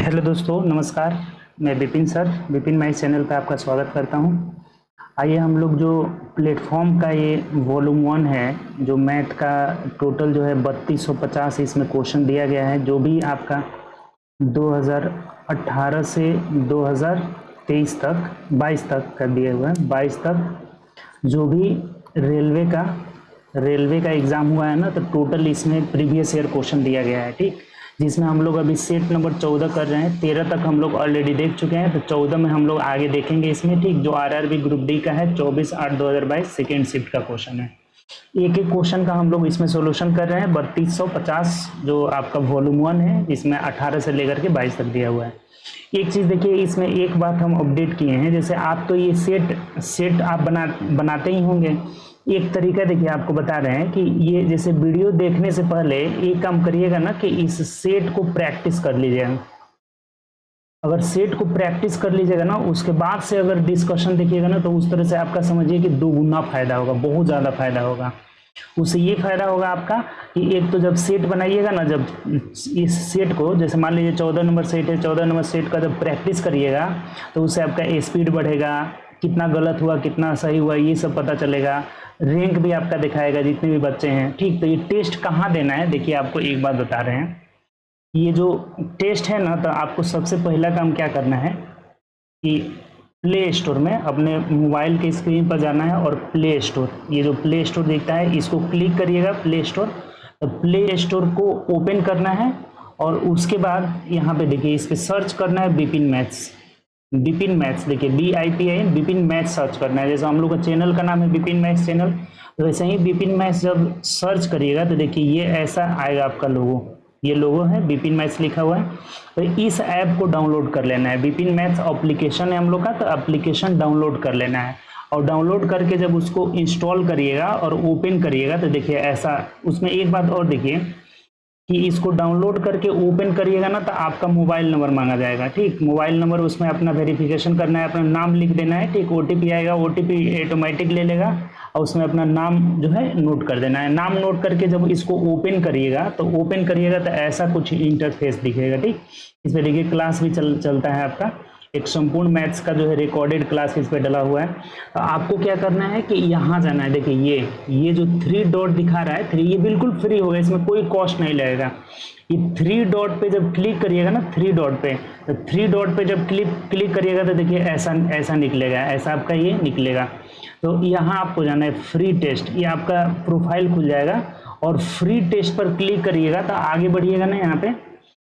Hello दोस्तों, नमस्कार। मैं Vipin sir, Vipin math channel पर आपका स्वागत करता हूं। आइए हम लोग जो प्लेटफॉर्म का ये वॉल्यूम 1 है, जो मैथ का टोटल जो है 3250 इसमें क्वेश्चन दिया गया है। जो भी आपका 2018 से 2023 तक 22 तक का दिया हुआ है, 22 तक जो भी रेलवे का एग्ज़ाम हुआ है ना, तो टोटल इसमें प्रीवियस ईयर क्वेश्चन दिया गया है। ठीक, जिसमें हम लोग अभी सेट नंबर 14 कर रहे हैं। 13 तक हम लोग ऑलरेडी देख चुके हैं, तो 14 में हम लोग आगे देखेंगे इसमें। ठीक, जो आरआरबी ग्रुप डी का है 24/8/2022 सेकेंड शिफ्ट का क्वेश्चन है। एक एक क्वेश्चन का हम लोग इसमें सोल्यूशन कर रहे हैं। 3250 जो आपका वॉल्यूम 1 है, जिसमें 18 से लेकर के 22 तक दिया हुआ है। एक चीज़ देखिए, इसमें एक बात हम अपडेट किए हैं। जैसे आप तो ये सेट आप बनाते ही होंगे। एक तरीका देखिए आपको बता रहे हैं कि ये जैसे वीडियो देखने से पहले एक काम करिएगा ना कि इस सेट को प्रैक्टिस कर लीजिएगा। अगर सेट को प्रैक्टिस कर लीजिएगा ना, उसके बाद से अगर डिस्कशन देखिएगा ना, तो उस तरह से आपका समझिए कि दोगुना फायदा होगा, बहुत ज़्यादा फायदा होगा। उससे ये फायदा होगा आपका कि एक तो जब सेट बनाइएगा ना, जब इस सेट को जैसे मान लीजिए 14 नंबर सेट है, 14 नंबर सेट का जब प्रैक्टिस करिएगा तो उससे आपका स्पीड बढ़ेगा, कितना गलत हुआ कितना सही हुआ ये सब पता चलेगा। रैंक भी आपका दिखाएगा जितने भी बच्चे हैं। ठीक, तो ये टेस्ट कहाँ देना है, देखिए आपको एक बात बता रहे हैं। ये जो टेस्ट है ना, तो आपको सबसे पहला काम क्या करना है कि प्ले स्टोर में अपने मोबाइल के स्क्रीन पर जाना है और प्ले स्टोर, ये जो प्ले स्टोर दिखता है इसको क्लिक करिएगा। प्ले स्टोर, तो प्ले स्टोर को ओपन करना है और उसके बाद यहाँ पे देखिए इस पर सर्च करना है विपिन मैथ्स। विपिन मैथ्स देखिए BIPIN विपिन मैथ्स सर्च करना है। जैसे हम लोग का चैनल का नाम है विपिन मैथ्स चैनल, तो वैसे ही विपिन मैथ्स जब सर्च करिएगा तो देखिए ये ऐसा आएगा आपका लोगो। ये लोगो है, विपिन मैथ्स लिखा हुआ है। तो इस ऐप को डाउनलोड कर लेना है। विपिन मैथ्स एप्लीकेशन है हम लोग का, तो एप्लीकेशन डाउनलोड कर लेना है। और डाउनलोड करके जब उसको इंस्टॉल करिएगा और ओपन करिएगा तो देखिए ऐसा, उसमें एक बात और देखिए कि इसको डाउनलोड करके ओपन करिएगा ना, तो आपका मोबाइल नंबर मांगा जाएगा। ठीक, मोबाइल नंबर, उसमें अपना वेरिफिकेशन करना है, अपना नाम लिख देना है। ठीक, OTP आएगा, OTP ऑटोमेटिक ले लेगा और उसमें अपना नाम जो है नोट कर देना है। नाम नोट करके जब इसको ओपन करिएगा तो ऐसा कुछ इंटरफेस दिखेगा। ठीक, इसमें देखिए क्लास भी चलता है आपका, एक संपूर्ण मैथ्स का जो है रिकॉर्डेड क्लास इस पर डला हुआ है। तो आपको क्या करना है कि यहाँ जाना है। देखिए ये जो 3 डॉट दिखा रहा है 3, ये बिल्कुल फ्री होगा, इसमें कोई कॉस्ट नहीं लगेगा। ये 3 डॉट पे जब क्लिक करिएगा ना, 3 डॉट पे, तो 3 डॉट पे जब क्लिक करिएगा तो देखिए ऐसा निकलेगा, ऐसा आपका ये निकलेगा। तो यहाँ आपको जाना है फ्री टेस्ट, ये आपका प्रोफाइल खुल जाएगा और फ्री टेस्ट पर क्लिक करिएगा तो आगे बढ़िएगा ना यहाँ पे,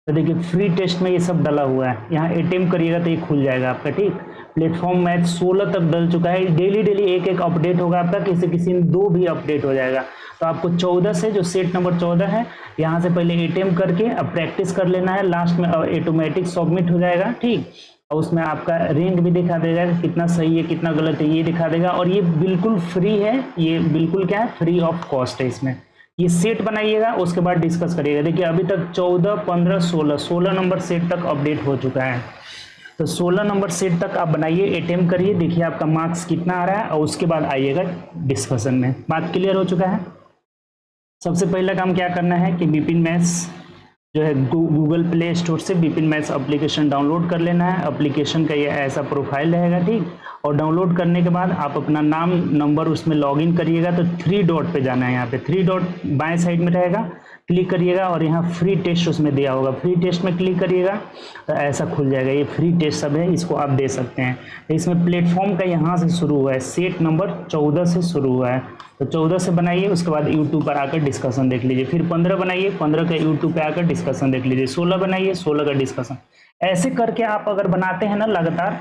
तो देखिए फ्री टेस्ट में ये सब डला हुआ है। यहाँ अटेम्प्ट करिएगा तो ये खुल जाएगा आपका। ठीक, प्लेटफॉर्म मैथ 16 तक डल चुका है। डेली एक अपडेट होगा आपका, किसी में 2 भी अपडेट हो जाएगा। तो आपको 14 से, जो सेट नंबर 14 है, यहाँ से पहले अटेम्प्ट करके अब प्रैक्टिस कर लेना है। लास्ट में ऑटोमेटिक सबमिट हो जाएगा। ठीक, और उसमें आपका रैंक भी दिखा देगा, कितना सही है कितना गलत है ये दिखा देगा। और ये बिल्कुल फ्री है, ये बिल्कुल क्या है, फ्री ऑफ कॉस्ट है। इसमें ये सेट बनाइएगा, उसके बाद डिस्कस करिएगा। देखिए अभी तक 14, 15, 16 नंबर सेट तक अपडेट हो चुका है। तो 16 नंबर सेट तक आप बनाइए, अटेम्प्ट करिए, देखिए आपका मार्क्स कितना आ रहा है और उसके बाद आइएगा डिस्कशन में। बात क्लियर हो चुका है। सबसे पहला काम क्या करना है कि विपिन मैथ्स जो है गूगल प्ले स्टोर से विपिन मैथ्स एप्लीकेशन डाउनलोड कर लेना है। एप्लीकेशन का ये ऐसा प्रोफाइल रहेगा। ठीक, और डाउनलोड करने के बाद आप अपना नाम नंबर उसमें लॉगिन करिएगा। तो 3 डॉट पे जाना है, यहाँ पे 3 डॉट बाएं साइड में रहेगा, क्लिक करिएगा और यहाँ फ्री टेस्ट उसमें दिया होगा, फ्री टेस्ट में क्लिक करिएगा तो ऐसा खुल जाएगा। ये फ्री टेस्ट सब है, इसको आप दे सकते हैं। तो इसमें प्लेटफॉर्म का यहाँ से शुरू हुआ है, सेट नंबर 14 से शुरू हुआ है। तो 14 से बनाइए, उसके बाद यूट्यूब पर आकर डिस्कशन देख लीजिए। फिर 15 बनाइए, 15 का यूट्यूब पे आकर डिस्कशन देख लीजिए। 16 बनाइए, 16 का डिस्कशन। ऐसे करके आप अगर बनाते हैं ना लगातार,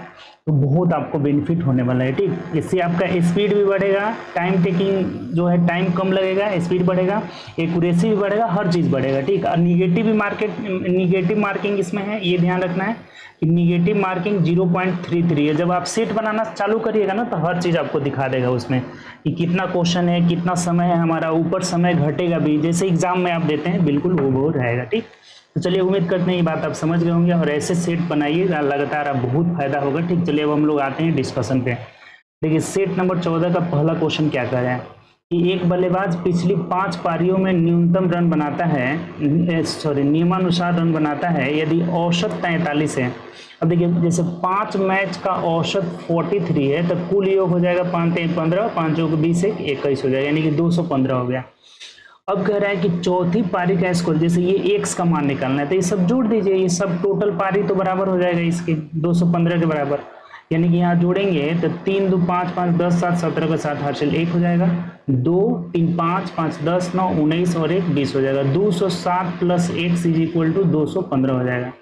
तो बहुत आपको बेनिफिट होने वाला है। ठीक, इससे आपका स्पीड भी बढ़ेगा, टाइम टेकिंग जो है टाइम कम लगेगा, स्पीड बढ़ेगा, एक्यूरेसी भी बढ़ेगा, हर चीज़ बढ़ेगा। ठीक, और निगेटिव मार्किंग इसमें है, ये ध्यान रखना है कि निगेटिव मार्किंग 0.33 है। जब आप सेट बनाना चालू करिएगा ना, तो हर चीज़ आपको दिखा देगा उसमें कि कितना क्वेश्चन है, कितना समय है हमारा, ऊपर समय घटेगा भी, जैसे एग्जाम में आप देते हैं बिल्कुल वो रहेगा। ठीक, तो चलिए उम्मीद करते हैं ये बात आप समझ गए होंगे और ऐसे सेट बनाइए लगातार, आप बहुत फायदा होगा। ठीक, चलिए अब हम लोग आते हैं डिस्कशन पे। देखिए सेट नंबर 14 का पहला क्वेश्चन क्या कर रहे हैं कि एक बल्लेबाज पिछली 5 पारियों में न्यूनतम रन बनाता है, नियमानुसार रन बनाता है यदि औसत 43 है। अब देखिए जैसे 5 मैच का औसत 43 है तो कुल योग हो जाएगा 5 3 15, 5 योग 20 21 हो जाएगा, यानी कि 215 हो गया। अब कह रहा है कि चौथी पारी का स्कोर, जैसे ये एक्स का मान निकालना है तो ये सब जोड़ दीजिए, ये सब टोटल पारी तो बराबर हो जाएगा इसके 215 के बराबर, यानी कि यहाँ जोड़ेंगे तो 3 2 5 5 10 7 17 का 7 हासिल 1 हो जाएगा, 2 3 5 5 10 9 19 और 1 20 हो जाएगा, 207 plus x is equal to 215 हो जाएगा।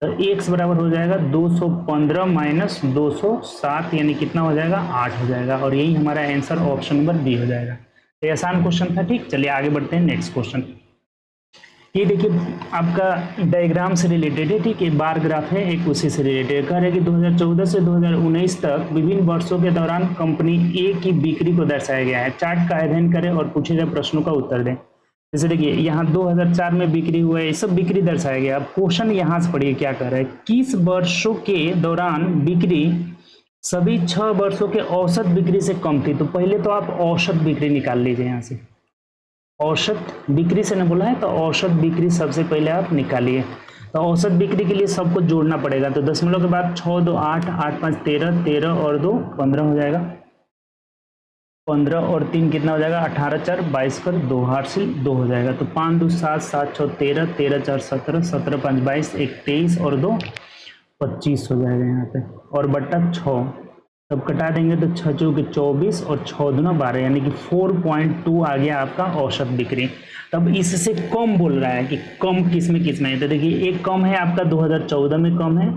तो x बराबर हो जाएगा 215 माइनस 207, यानी कितना हो जाएगा 8 हो जाएगा, और यही हमारा आंसर ऑप्शन नंबर बी हो जाएगा। तो आसान क्वेश्चन था। ठीक, चलिए आगे बढ़ते हैं नेक्स्ट क्वेश्चन। ये देखिए आपका डायग्राम से रिलेटेड है, ठीक है, बार ग्राफ है एक, उसी से रिलेटेड। कह रहे हैं कि 2014 से 2019 तक विभिन्न वर्षों के दौरान कंपनी ए की बिक्री को दर्शाया गया है। चार्ट का अध्ययन करें और पूछे गए प्रश्नों का उत्तर दें। जैसे देखिए यहाँ 2004 में बिक्री हुआ है, ये सब बिक्री दर्शाया गया। अब क्वेश्चन यहाँ से पढ़िए क्या कर रहा है, किस वर्षों के दौरान बिक्री सभी 6 वर्षों के औसत बिक्री से कम थी। तो पहले तो आप औसत बिक्री निकाल लीजिए यहाँ से, औसत बिक्री से न बोला है तो औसत बिक्री सबसे पहले आप निकालिए। तो औसत बिक्री के लिए सबको जोड़ना पड़ेगा, तो दशमलव के बाद 6 2 8 8 5 13 13 और 2 15 हो जाएगा, 15 और 3 कितना हो जाएगा 18 4 22 कर 2 हासिल 2 हो जाएगा। तो 5 2 7 7 6 13 13 4 17 17 5 22 1 23 और 2 25 हो जाएगा यहाँ पे, और बट्टा 6 तब कटा देंगे तो 6 चौके 24 और 6 दूना 12, यानी कि 4.2 आ गया आपका औसत बिक्री। तब इससे कम बोल रहा है कि कम किस में है, तो देखिए एक कम है आपका 2014 में कम है,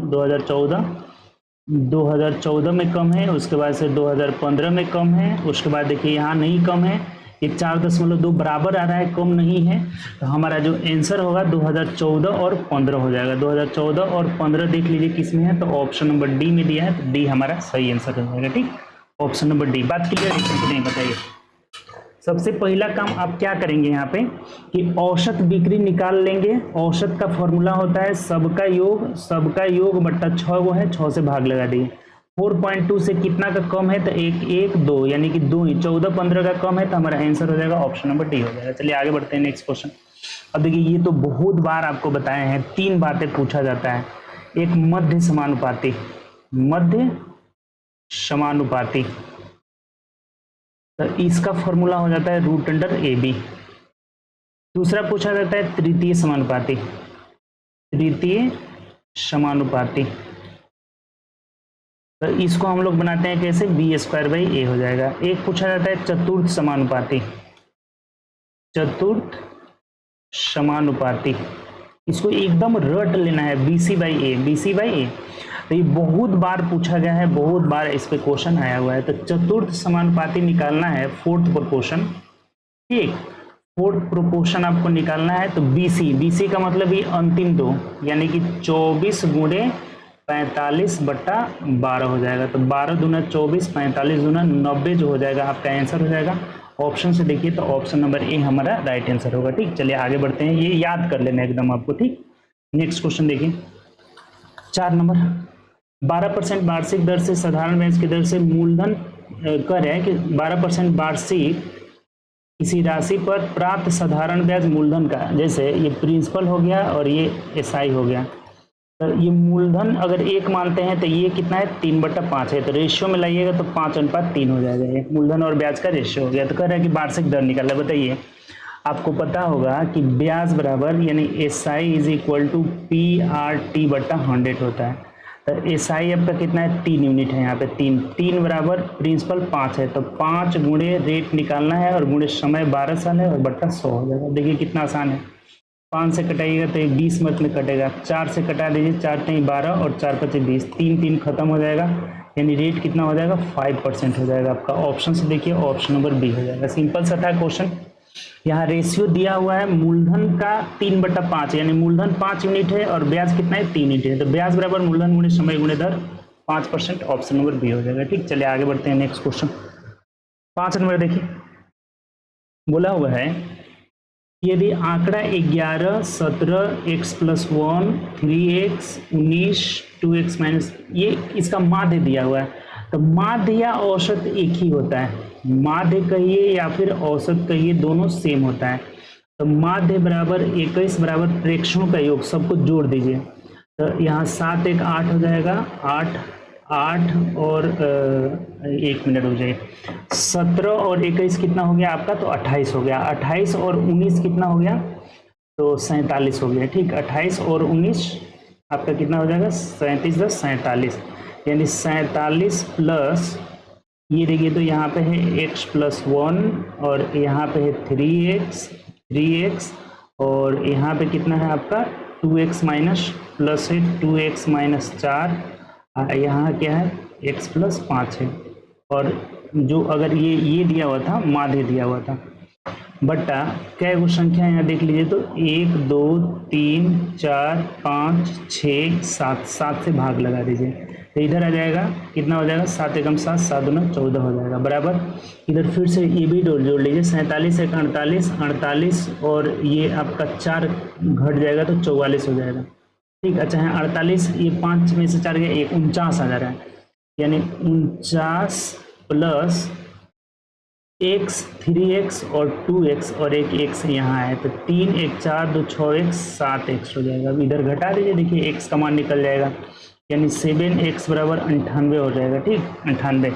2014 में कम है, उसके बाद से 2015 में कम है, उसके बाद देखिए यहाँ नहीं कम है, ये 4.2 बराबर आ रहा है, कम नहीं है। तो हमारा जो आंसर होगा 2014 और 15 हो जाएगा। 2014 और 15 देख लीजिए किस में है, तो औप्शन नंबर डी में दिया है, तो डी हमारा सही आंसर हो जाएगा। ठीक, ऑप्शन नंबर डी। बात क्लियर है कि नहीं बताइए। सबसे पहला काम आप क्या करेंगे यहाँ पे कि औसत बिक्री निकाल लेंगे। औसत का फॉर्मूला होता है सबका योग बट्टा 6 वो है, 6 से भाग लगा दिए। 4.2 से कितना का कम है, तो 1 1 2, यानी कि 2 ही, 14 15 का कम है, तो हमारा आंसर हो जाएगा ऑप्शन नंबर डी हो जाएगा। चलिए आगे बढ़ते हैं नेक्स्ट क्वेश्चन। अब देखिए ये तो बहुत बार आपको बताए हैं, 3 बातें पूछा जाता है। एक मध्य समानुपाती, तो इसका फॉर्मूला हो जाता है रूट अंडर ए बी। दूसरा पूछा जाता है तृतीय समानुपाती, तो इसको हम लोग बनाते हैं कैसे, बी स्क्वायर बाई ए हो जाएगा। एक पूछा जाता है चतुर्थ समानुपाती, इसको एकदम रट लेना है, बी सी बाई ए। तो ये बहुत बार पूछा गया है, बहुत बार इस पे क्वेश्चन आया हुआ है। तो चतुर्थ समानुपाती निकालना है, फोर्थ प्रोपोर्शन। ठीक, फोर्थ प्रोपोर्शन आपको निकालना है, तो बीसी का मतलब ये अंतिम 2, यानी कि 24 गुणे 45 बट्टा 12 हो जाएगा। तो 12 दूना 24, 45 दूना 90 जो हो जाएगा आपका आंसर हो जाएगा। ऑप्शन से देखिए तो ऑप्शन नंबर ए हमारा राइट आंसर होगा। ठीक, चलिए आगे बढ़ते हैं, ये याद कर लेना एकदम आपको। ठीक, नेक्स्ट क्वेश्चन देखिए 4 नंबर। 12% वार्षिक दर से साधारण ब्याज की दर से मूलधन कर है कि 12% वार्षिक किसी राशि पर प्राप्त साधारण ब्याज मूलधन का, जैसे ये प्रिंसिपल हो गया और ये एसआई हो गया, तो ये मूलधन अगर 1 मानते हैं तो ये कितना है 3/5 है, तो रेशियो में लाइएगा तो 5:3 हो जाएगा। ये मूलधन और ब्याज का रेशियो हो गया। तो कह रहा है कि वार्षिक दर निकाला। बताइए, आपको पता होगा कि ब्याज बराबर यानी SI is equal to PRT/100 होता है। तो एसआई आपका कितना है 3 यूनिट है, यहाँ पे 3 बराबर प्रिंसिपल 5 है, तो 5 गुणे रेट निकालना है और गुणे समय 12 साल है और बट्टा 100 हो जाएगा। देखिए कितना आसान है, 5 से कटाइएगा तो ये 20 मिनट में कटेगा, 4 से कटा दीजिए, 4 3 12 और 4 5 20, 3 खत्म हो जाएगा, यानी रेट कितना हो जाएगा 5% हो जाएगा आपका। ऑप्शन से देखिए ऑप्शन नंबर बी हो जाएगा। सिंपल सा था क्वेश्चन। यहाँ रेशियो दिया हुआ है मूलधन का 3/5, यानी मूलधन 5 यूनिट है और ब्याज कितना है 3 यूनिट है, तो ब्याज बराबर मूलधन गुणे समय गुणे दर 5%, ऑप्शन नंबर बी हो जाएगा। ठीक, चलिए आगे बढ़ते हैं नेक्स्ट क्वेश्चन। 5 नंबर देखिए, बोला हुआ है यदि आंकड़ा 11 17 x + 1 3x 19 2x - ये इसका माध्य दिया हुआ है, तो माध्य या औसत एक ही होता है, माध्य कहिए या फिर औसत कहिए, दोनों सेम होता है। तो माध्य बराबर 21 बराबर प्रेक्षणों का योग, सबको जोड़ दीजिए। तो यहाँ 7 1 8 हो जाएगा, 8 8 और 1 मिनट हो जाए, 17 और 21 कितना हो गया आपका, तो 28 हो गया। 28 और 19 कितना हो गया, तो 47 हो गया। ठीक, 28 और 19 आपका कितना हो जाएगा, 37 10 47, यानी 47 प्लस ये देखिए, तो यहाँ पे है x + 1 और यहाँ पे है 3x और यहाँ पे कितना है आपका 2x माइनस प्लस है 2x माइनस 4, यहाँ क्या है x + 5 है। और जो अगर ये दिया हुआ था, माध्य दिया हुआ था, बटा क्या वो संख्या यहाँ देख लीजिए, तो 1 2 3 4 5 6 7, 7 से भाग लगा दीजिए, तो इधर आ जाएगा कितना हो जाएगा, 7 एकम 7 7 दूना 14 हो जाएगा बराबर। इधर फिर से ये भी जोड़ लीजिए, 47 1 48 48 और ये आपका 4 घट जाएगा तो 44 हो जाएगा। ठीक, अच्छा है 48, ये 5 में से 4 गया, 49 आ जा रहा है, यानी 49 प्लस x 3x और 2x और एक x यहाँ है, तो 3 1 4 2 6x 7x हो जाएगा। अब इधर घटा दीजिए, देखिए x का मान निकल जाएगा, यानी 7x बराबर 98 हो जाएगा। ठीक, 98,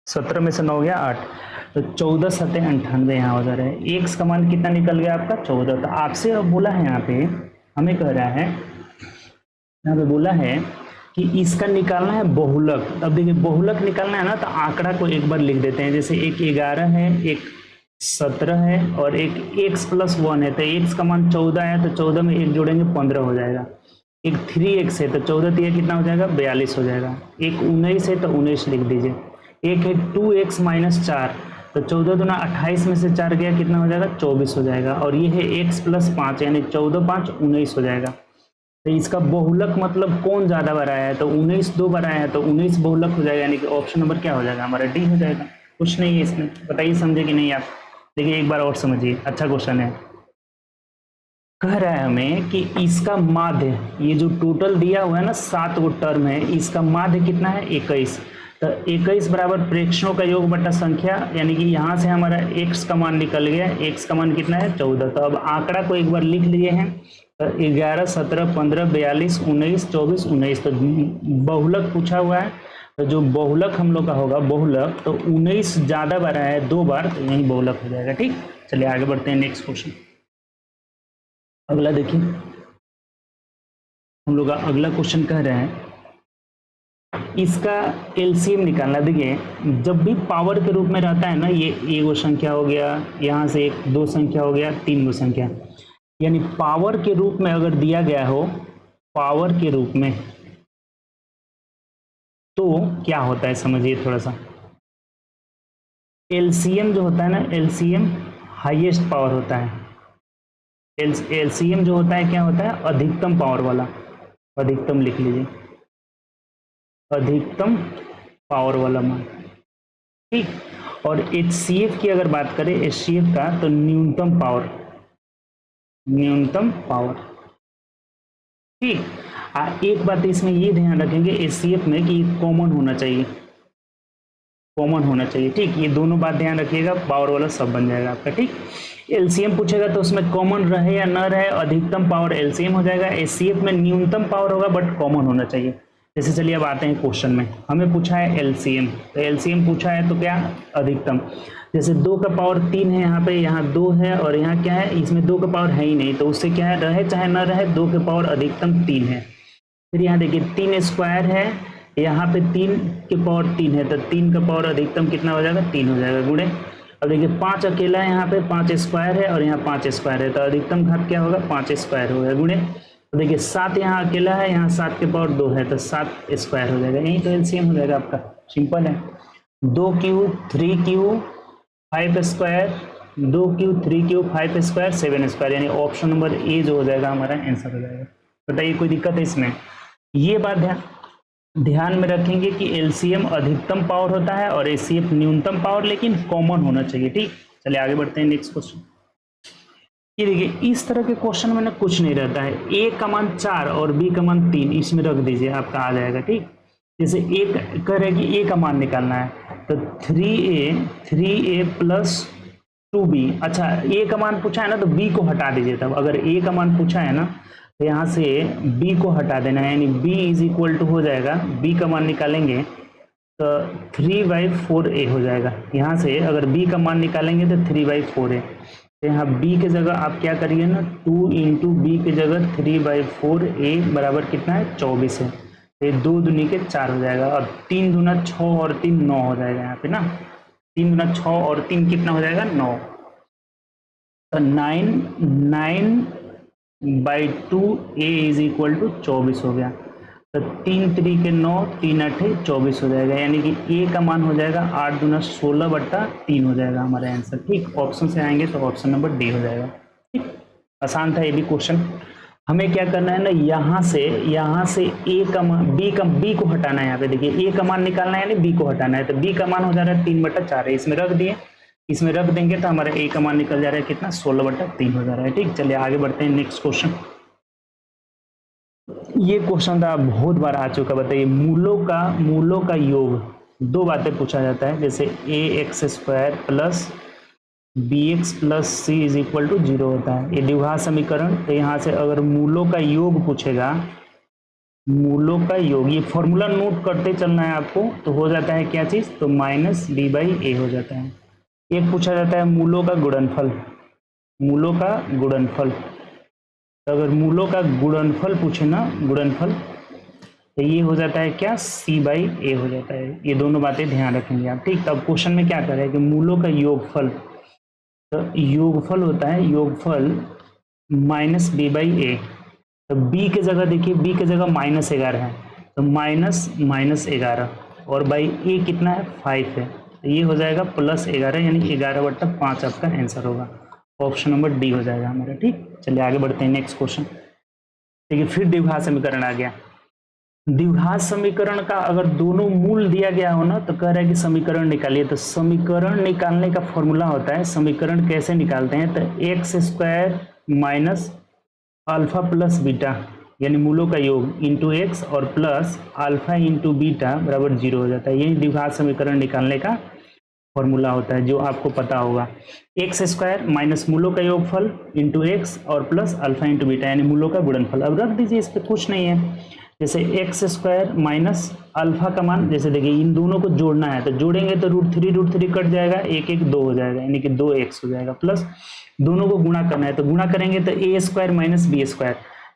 17 में से 9 गया 8, तो 14 7 98 यहाँ हो जा रहा है। x का मान कितना निकल गया आपका 14। तो आपसे अब बोला है, यहाँ पे हमें कह रहा है, यहाँ पे बोला है कि इसका निकालना है बहुलक। अब देखिए बहुलक निकालना है ना, तो आंकड़ा को एक बार लिख देते हैं, जैसे एक 11 है, एक 17 है और एक x + 1 है, तो x का मान 14 है, तो 14 में 1 जोड़ेंगे 15 हो जाएगा। एक 3x है, तो 14 3 कितना हो जाएगा, 42 हो जाएगा। एक 19 है, तो 19 लिख दीजिए। एक है 2x - 4, तो 14 दूना 28 में से 4 गया, कितना हो जाएगा 24 हो जाएगा। और ये है x + 5, यानी 14 5 19 हो जाएगा। तो इसका बहुलक मतलब कौन ज्यादा बड़ा है, तो 19 2 बड़ा है, तो 19 बहुलक हो जाएगा, यानी कि ऑप्शन नंबर क्या हो जाएगा हमारा, डी हो जाएगा। कुछ नहीं है इसमें, बताइए समझे कि नहीं आप। देखिए एक बार और समझिए, अच्छा क्वेश्चन है। कह रहा है हमें कि इसका माध्य, ये जो टोटल दिया हुआ है ना 7 गो टर्म है, इसका माध्य कितना है 21। तो 21 बराबर प्रेक्षणों का योग बटा संख्या, यानी कि यहाँ से हमारा x का मान निकल गया, x का मान कितना है 14। तो अब आंकड़ा को एक बार लिख लिए हैं, 11 17 15 42 19 24 19, तो बहुलक पूछा हुआ है, तो जो बहुलक हम लोग का होगा बहुलक, तो 19 ज्यादा बार है 2 बार, तो यही बहुलक हो जाएगा। ठीक, चलिए आगे बढ़ते हैं नेक्स्ट क्वेश्चन। अगला देखिए, हम लोग का अगला क्वेश्चन कह रहे हैं इसका एलसीएम निकालना। देखिए जब भी पावर के रूप में रहता है ना, ये एक संख्या हो गया, यहाँ से 1 2 संख्या हो गया, 3 गो संख्या, यानी पावर के रूप में अगर दिया गया हो, पावर के रूप में, तो क्या होता है समझिए थोड़ा सा। एलसीएम जो होता है ना, एलसीएम हाईएस्ट पावर होता है। एलसीएम जो होता है क्या होता है, अधिकतम पावर वाला, अधिकतम लिख लीजिए, अधिकतम पावर वाला मान। ठीक, और एचसीएफ की अगर बात करें, एचसीएफ का, तो न्यूनतम पावर, न्यूनतम पावर। ठीक, एक बात इसमें ये ध्यान रखेंगे एचसीएफ में कि कॉमन होना चाहिए, कॉमन होना चाहिए। ठीक, ये दोनों बात ध्यान रखिएगा, पावर वाला सब बन जाएगा आपका। ठीक, एलसीएम पूछेगा तो उसमें कॉमन रहे या न रहे, अधिकतम पावर एलसीएम हो जाएगा। एचसीएफ में न्यूनतम पावर होगा बट कॉमन होना चाहिए। जैसे चलिए अब आते हैं क्वेश्चन में, हमें पूछा है एलसीएम, तो एलसीएम पूछा है तो क्या अधिकतम, जैसे 2 का पावर 3 है, यहाँ पे यहाँ 2 है और यहाँ क्या है, इसमें 2 का पावर है ही नहीं, तो उससे क्या है, रहे चाहे न रहे 2 के पावर अधिकतम 3 है। फिर यहाँ देखिए 3 स्क्वायर है, यहाँ पे 3 के पावर 3 है, तो 3 का पावर अधिकतम कितना हो जाएगा 3 हो जाएगा गुणे। अब देखिए 5 अकेला है, यहाँ पे 5 स्क्वायर है और यहाँ 5 स्क्वायर है, तो अधिकतम घात क्या होगा 5 स्क्वायर हो गया गुणे। तो देखिए 7 यहाँ अकेला है, यहाँ 7 के पावर 2 है, तो 7 स्क्वायर हो जाएगा, यही तो एलसीएम हो जाएगा आपका। सिंपल है, 2 cube 3 cube 5 square, 2 cube 3 cube 5 square 7 square, यानी ऑप्शन नंबर ए जो हो जाएगा हमारा आंसर हो जाएगा। बताइए कोई दिक्कत है इसमें। ये बात ध्यान में रखेंगे कि एलसीएम अधिकतम पावर होता है और एचसीएफ न्यूनतम पावर, लेकिन कॉमन होना चाहिए। ठीक, चलिए आगे बढ़ते हैं नेक्स्ट क्वेश्चन। ये देखिए इस तरह के क्वेश्चन में ना कुछ नहीं रहता है, ए का मान 4 और बी का मान 3 इसमें रख दीजिए, आपका आ जाएगा। ठीक, जैसे एक कह रहे हैं कि a का मान निकालना है, तो 3a प्लस 2b। अच्छा, a का मान पूछा है ना तो b को हटा दीजिए। तब अगर a का मान पूछा है ना तो यहाँ से b को हटा देना है, यानी b इज इक्वल टू हो जाएगा, b का मान निकालेंगे तो 3/4a हो जाएगा। यहाँ से अगर b का मान निकालेंगे तो 3/4a, तो यहाँ b के जगह आप क्या करिए ना, 2 इंटू बी के जगह 3/4a बराबर कितना है, 24 है। तो ये 2 दूनी के 4 हो जाएगा, और 3 दूना 6 और 3 9 हो जाएगा यहाँ पे ना। 3 दूना 6 और 3 कितना हो जाएगा, 9। तो 9/2a इज इक्वल टू 24 हो गया। तो 3 3 के 9, 3 8 24 हो जाएगा, यानी कि a का मान हो जाएगा 8 दूना 16/3 हो जाएगा हमारा आंसर। ठीक, ऑप्शन से आएंगे तो ऑप्शन नंबर डी हो जाएगा। ठीक, आसान था ये भी क्वेश्चन। हमें क्या करना है ना, यहाँ से a का मान b को हटाना है। यहाँ पे देखिए a का मान निकालना है, यानी b को हटाना है। तो b का मान हो जा रहा है 3/4 है, इसमें रख दिए, इसमें रख देंगे तो हमारा a का मान निकल जा रहा है कितना, 16/3 हो जा रहा है। ठीक, चलिए आगे बढ़ते हैं नेक्स्ट क्वेश्चन। ये क्वेश्चन था बहुत बार आ चुका, बताइए मूलों का योग। दो बातें पूछा जाता है, जैसे ax² plus bx plus c is equal to 0 होता है, ये द्विघात समीकरण। तो यहाँ से अगर मूलों का योग पूछेगा, मूलों का योग, ये फॉर्मूला नोट करते चलना है आपको, तो हो जाता है क्या चीज, तो -b/a हो जाता है। एक पूछा जाता है मूलों का गुणनफल, मूलों का गुणनफल। तो अगर मूलों का गुणनफल पूछे ना, गुणनफल, तो ये हो जाता है क्या, c/a हो जाता है। ये दोनों बातें ध्यान रखेंगे आप। ठीक, तब क्वेश्चन में क्या करें कि मूलों का योगफल, तो योगफल होता है, योगफल -b/a। तो b के जगह देखिए, b के जगह -11 है, तो -11 और बाई a कितना है, 5 है, तो ये हो जाएगा +11, यानी 11/5 आपका आंसर होगा। ऑप्शन नंबर डी हो जाएगा हमारा। ठीक, चलिए आगे बढ़ते हैं नेक्स्ट क्वेश्चन। देखिए फिर द्विघात समीकरण आ गया। द्विघात समीकरण का अगर दोनों मूल दिया गया हो ना, तो कह रहा है कि समीकरण निकालिए। तो समीकरण निकालने का फॉर्मूला होता है, समीकरण कैसे निकालते हैं, तो x² minus alpha plus beta, यानी मूलों का योग इंटू x और प्लस अल्फा इंटू बीटा बराबर 0 हो जाता है। यही द्विघात समीकरण निकालने का फॉर्मूला होता है, जो आपको पता होगा। x² माइनस मूलों का योगफल इंटू x और प्लस अल्फा इंटू बीटा, यानी मूलों का गुणनफल। अब रख दीजिए, इस पर कुछ नहीं है। जैसे x² माइनस अल्फा का मान, जैसे देखिए इन दोनों को जोड़ना है, तो जोड़ेंगे तो √3 कट जाएगा, 1 1 2 हो जाएगा, यानी कि 2x हो जाएगा। प्लस दोनों को गुणा करना है, तो गुणा करेंगे तो a² माइनस b²,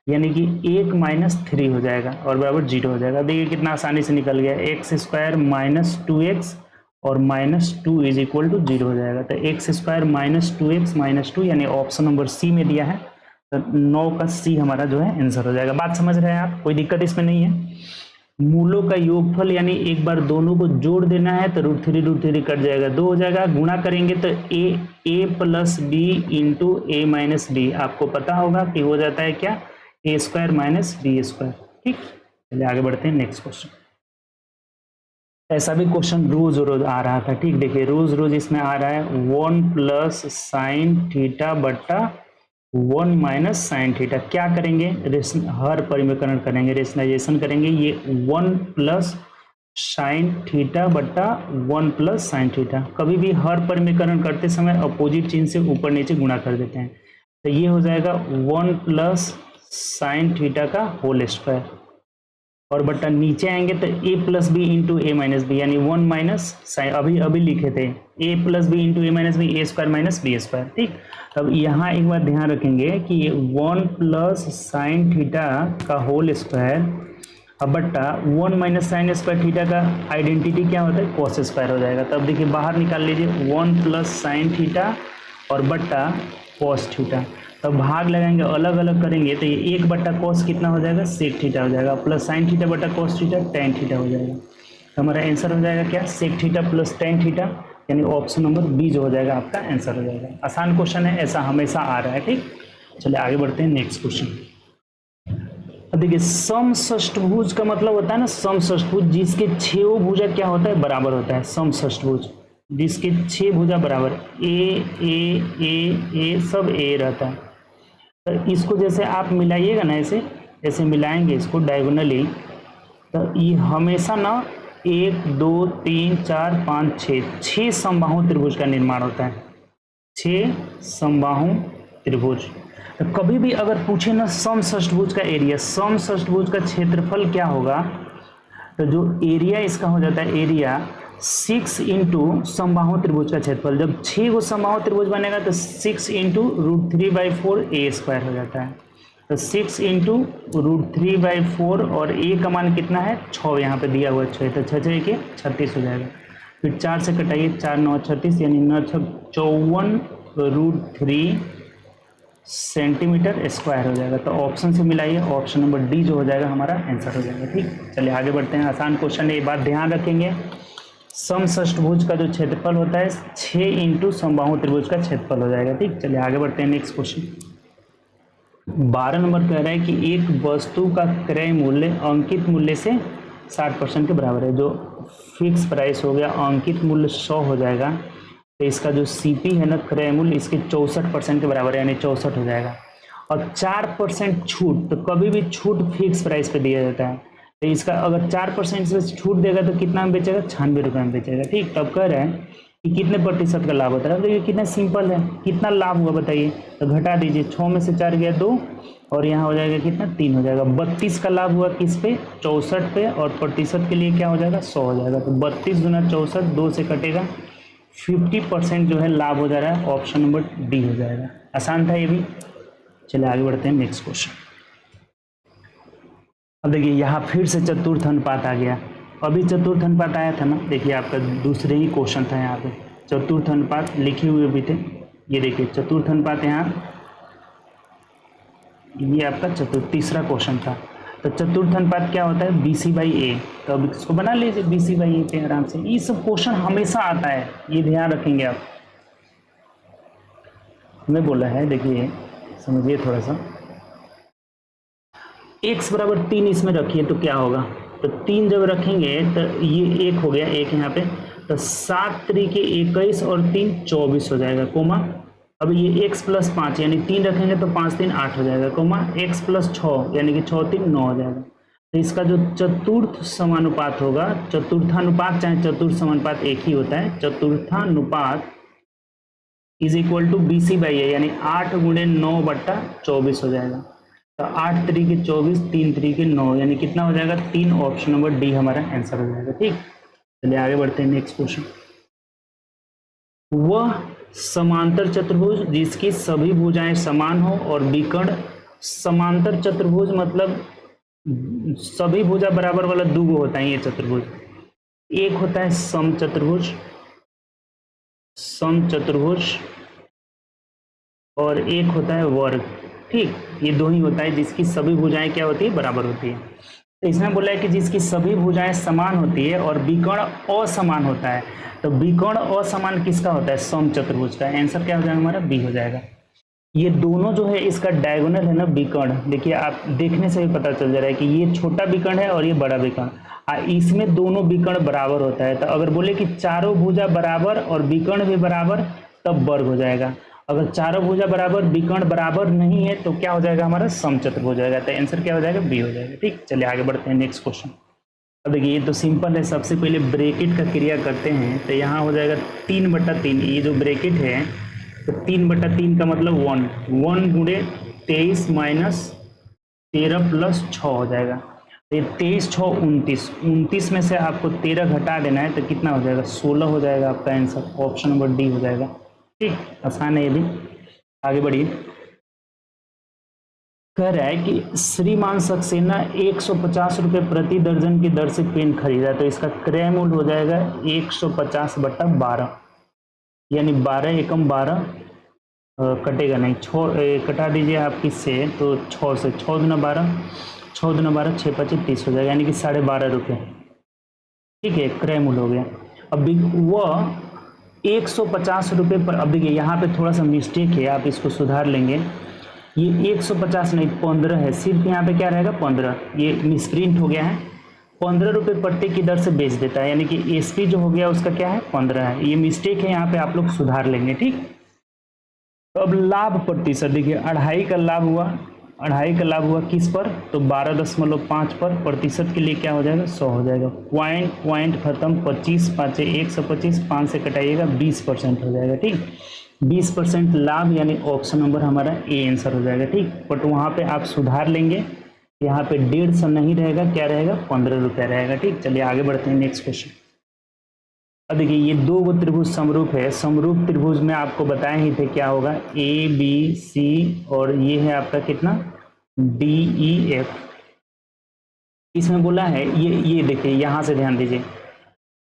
यानी कि 1 - 3 हो जाएगा और बराबर 0 हो जाएगा। देखिए कितना आसानी से निकल गया, x² माइनस 2x और -2 इज इक्वल टू 0 हो जाएगा। तो x² माइनस 2x माइनस 2, यानी ऑप्शन नंबर सी में दिया है, तो 9 का सी हमारा जो है आंसर हो जाएगा। बात समझ रहे हैं आप, कोई दिक्कत इसमें नहीं है। मूलों का योगफल, यानी एक बार दोनों को जोड़ देना है, तो √3 कट जाएगा, 2 हो जाएगा। गुणा करेंगे तो a plus b into a minus b, आपको पता होगा कि हो जाता है क्या, a² माइनस b²। ठीक, चलिए आगे बढ़ते हैं नेक्स्ट क्वेश्चन। ऐसा भी क्वेश्चन रोज आ रहा था। ठीक, देखिए रोज इसमें आ रहा है 1 प्लस साइन थीटा बट्टा 1 माइनस साइन थीटा। क्या करेंगे, हर परिमेकरण करेंगे, रेशनलाइजेशन करेंगे। ये 1 प्लस साइन थीटा बट्टा 1 प्लस साइन थीटा। कभी भी हर परिमेकरण करते समय अपोजिट चिन्ह से ऊपर नीचे गुणा कर देते हैं, तो ये हो जाएगा 1 प्लस साइन थीटा का होल स्क्वायर, और बट्टा नीचे आएंगे तो a plus B into A minus B, यानी 1 माइनस साइन, अभी लिखे थे a plus B into A minus B, a² minus b²। ठीक, अब यहाँ एक बार ध्यान रखेंगे कि 1 प्लस साइन थीटा का होल स्क्वायर, अब बट्टा 1 माइनस साइन स्क्वायर थीटा का आइडेंटिटी क्या होता है, कॉस स्क्वायर हो जाएगा। तब देखिए बाहर निकाल लीजिए, 1 प्लस साइन थीटा और बट्टा कॉस थीटा। तब भाग लगाएंगे, अलग अलग करेंगे, तो ये 1 बट्टा कॉस कितना हो जाएगा, सेक थीटा हो जाएगा, प्लस साइन थीटा बट्टा कॉस थीटा टेन थीटा हो जाएगा। तो हमारा आंसर हो जाएगा क्या, sec theta plus tan theta, यानी ऑप्शन नंबर बी जो हो जाएगा आपका आंसर हो जाएगा। आसान क्वेश्चन है, ऐसा हमेशा आ रहा है। ठीक, चलिए आगे बढ़ते हैं नेक्स्ट क्वेश्चन। अब देखिए समषष्ठभुज का मतलब होता है ना, समषष्ठभुज जिसके 6 भुजा क्या होता है, बराबर होता है। समषष्ठभुज जिसके 6 भुजा बराबर, ए सब ए रहता है। तो इसको जैसे आप मिलाइएगा ना, ऐसे मिलाएंगे इसको डायगोनली, तो ये हमेशा ना 1 2 3 4 5 6 समबाहु त्रिभुज का निर्माण होता है, 6 समबाहु त्रिभुज। तो कभी भी अगर पूछे ना समषष्ठभुज का एरिया, समषष्ठभुज का क्षेत्रफल क्या होगा, तो जो एरिया इसका हो जाता है एरिया 6 इंटू समबाहु त्रिभुज का क्षेत्रफल। जब 6 को समबाहु त्रिभुज बनेगा तो 6 इंटू √3/4 a स्क्वायर हो जाता है। तो 6 इंटू √3/4 और a का मान कितना है 6, यहाँ पे दिया हुआ है 6, तो 6 6 के 36 हो जाएगा। फिर 4 से कटाइए, 4 9 36 यानी 9 54√3 सेंटीमीटर स्क्वायर हो जाएगा। तो ऑप्शन से मिलाइए, ऑप्शन नंबर डी जो हो जाएगा हमारा आंसर हो जाएगा। ठीक, चलिए आगे बढ़ते हैं। आसान क्वेश्चन है, ये बात ध्यान रखेंगे। समषष्ठभुज का जो क्षेत्रफल होता है 6 इंटू समबाहु त्रिभुज का क्षेत्रफल हो जाएगा। ठीक, चलिए आगे बढ़ते हैं। नेक्स्ट क्वेश्चन 12 नंबर कह रहा है कि एक वस्तु का क्रय मूल्य अंकित मूल्य से 60% के बराबर है। जो फिक्स प्राइस हो गया, अंकित मूल्य 100 हो जाएगा, तो इसका जो सीपी है ना क्रय मूल्य इसके 64% के बराबर है, यानी 64 हो जाएगा। और 4% छूट, तो कभी भी छूट फिक्स प्राइस पे दिया जाता है, तो इसका अगर 4% से छूट देगा तो कितना में बेचेगा, 96 रुपये में बेचेगा। ठीक, तब कह रहे हैं कि कितने प्रतिशत का लाभ होता है। तो ये कितना सिंपल है, कितना लाभ हुआ बताइए, तो घटा दीजिए, 6 में से 4 गया 2 और यहाँ हो जाएगा कितना 3 हो जाएगा। 32 का लाभ हुआ किस पे, 64 पे, और प्रतिशत के लिए क्या हो जाएगा 100 हो जाएगा। तो 32 गुना 64, 2 से कटेगा, 50% जो है लाभ हो जा रहा है। ऑप्शन नंबर डी हो जाएगा। आसान था ये भी। चलिए आगे बढ़ते हैं। नेक्स्ट क्वेश्चन, अब देखिए यहाँ फिर से चतुर्थ अनुपात आ गया। अभी चतुर्थ अनुपात आया था ना, देखिए आपका दूसरे ही क्वेश्चन था, यहाँ पे चतुर्थ अनुपात लिखे हुए भी थे। ये देखिए चतुर्थ अनुपात, यहाँ ये आपका तीसरा क्वेश्चन था। तो चतुर्थ अनुपात क्या होता है, BC/A। तो अब इसको बना लीजिए BC/A पे आराम से। ये सब क्वेश्चन हमेशा आता है, ये ध्यान रखेंगे आप। मैं बोला है, देखिए समझिए थोड़ा सा। x बराबर 3 इसमें रखिए तो क्या होगा, तो 3 जब रखेंगे तो ये 1 हो गया, 1 यहाँ पे, तो 7 तरीके 21 और 3 24 हो जाएगा, कोमा। अब ये x + 5 यानी 3 रखेंगे तो 5 3 8 हो जाएगा, कोमा। x + 6 यानी कि 6 3 9 हो जाएगा। तो इसका जो चतुर्थ समानुपात होगा, चतुर्थानुपात चाहे चतुर्थ समानुपात एक ही होता है, चतुर्थानुपात = BC/A यानी 8 × 9/24 हो जाएगा। तो 8 तरीके 24, 3 तरीके 9 यानी कितना हो जाएगा 3। ऑप्शन नंबर डी हमारा आंसर हो जाएगा। ठीक, चलिए आगे बढ़ते हैं। नेक्स्ट क्वेश्चन, वह समांतर चतुर्भुज जिसकी सभी भुजाएं समान हो और विकर्ण, समांतर चतुर्भुज मतलब सभी भुजा बराबर वाला दूगो होता है ये चतुर्भुज। एक होता है समचतुर्भुज, समचतुर्भुज, और एक होता है वर्ग। ठीक, ये दो ही होता है जिसकी सभी भुजाएं क्या होती है, बराबर होती है। तो इसमें बोला है कि जिसकी सभी भुजाएं समान होती है और विकर्ण असमान होता है। तो विकर्ण असमान किसका होता है, समचतुर्भुज का। आंसर क्या हो जाएगा हमारा, बी हो जाएगा। ये दोनों जो है इसका डायगोनल है ना विकर्ण, देखिए आप देखने से भी पता चल जा रहा है कि ये छोटा विकर्ण है और ये बड़ा विकर्ण, इसमें दोनों विकर्ण बराबर होता है। तो अगर बोले कि चारों भुजा बराबर और विकर्ण भी बराबर, तब वर्ग हो जाएगा। अगर चारों भुजा बराबर विकर्ण बराबर नहीं है तो क्या हो जाएगा हमारा, समचतुर्भुज हो जाएगा। तो आंसर क्या हो जाएगा, बी हो जाएगा। ठीक, चलिए आगे बढ़ते हैं। नेक्स्ट क्वेश्चन, अब देखिए ये तो सिंपल है। सबसे पहले ब्रैकेट का क्रिया करते हैं, तो यहाँ हो जाएगा 3/3। ये जो ब्रैकेट है तो 3/3 का मतलब 1 × 23 - 13 + 6 हो जाएगा। ये 23 6 29, 29 में से आपको 13 घटा देना है तो कितना हो जाएगा, 16 हो जाएगा आपका आंसर। ऑप्शन नंबर डी हो जाएगा। ठीक, आसान है ये भी। आगे बढ़िए, कह रहा है कि श्रीमान सक्सेना 150 रुपये प्रति दर्जन की दर से पेन खरीदा, तो इसका क्रय मूल्य हो जाएगा 150/12 यानी 12 एकम 12 कटेगा नहीं, 6 कटा दीजिए आप किससे, तो 6 से, 6 दूना 12, 6 दूना 12, 6 × 5 = 30 हो जाएगा, यानी कि 12.5 रुपये। ठीक है, क्रय मूल्य हो गया। अब वह 150 रुपये पर, अब देखिए यहाँ पे थोड़ा सा मिस्टेक है, आप इसको सुधार लेंगे। ये 150 नहीं 15 है, सिर्फ यहाँ पे क्या रहेगा 15, ये मिसप्रिंट हो गया है। 15 रुपये प्रति की दर से बेच देता है, यानी कि एसपी जो हो गया उसका क्या है 15 है। ये मिस्टेक है, यहाँ पे आप लोग सुधार लेंगे। ठीक, तो अब लाभ प्रतिशत देखिए, 2.5 का लाभ हुआ 2.5 का लाभ हुआ किस पर, तो 12.5 पर, प्रतिशत के लिए क्या हो जाएगा 100 हो जाएगा। पॉइंट खत्म, 25 5 125, 5 से कटाइएगा 20% हो जाएगा। ठीक, 20% लाभ, यानी ऑप्शन नंबर हमारा ए आंसर हो जाएगा। ठीक, बट वहाँ पे आप सुधार लेंगे, यहाँ पे 150 नहीं रहेगा, क्या रहेगा 15 रुपया रहेगा। ठीक, चलिए आगे बढ़ते हैं नेक्स्ट क्वेश्चन। अब देखिए ये दो वो त्रिभुज समरूप है, समरूप त्रिभुज में आपको बताए ही थे क्या होगा, ए बी सी, और ये है आपका कितना डी ई एफ। इसमें बोला है ये देखिए यहाँ से ध्यान दीजिए,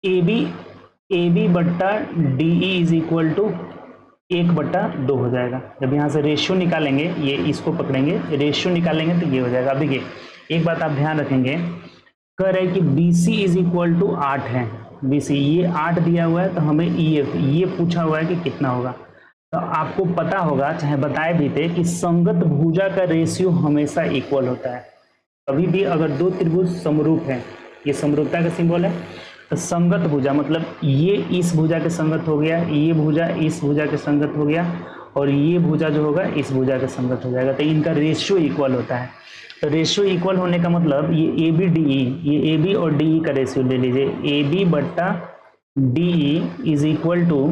ए बी बट्टा D E is equal to 1/2 हो जाएगा। जब यहाँ से रेशियो निकालेंगे, ये इसको पकड़ेंगे, रेशियो निकालेंगे तो ये हो जाएगा। अब देखिए एक बात आप ध्यान रखेंगे, कह रहे हैं कि B C is equal to 8 है, बी सी ये 8 दिया हुआ है, तो हमें ई एफ ये पूछा हुआ है कि कितना होगा। तो आपको पता होगा, चाहे बताए भी थे, कि संगत भुजा का रेशियो हमेशा इक्वल होता है। कभी भी अगर दो त्रिभुज समरूप है, ये समरूपता का सिंबल है, तो संगत भुजा मतलब ये इस भुजा के संगत हो गया, ये भुजा इस भुजा के संगत हो गया, और ये भुजा जो होगा इस भुजा के संगत हो जाएगा, तो इनका रेशियो इक्वल होता है। तो रेशियो इक्वल होने का मतलब ये ए बी डी ई, ये ए बी और डी ई का रेशियो ले लीजिए, ए बी बट्टा D E is equal to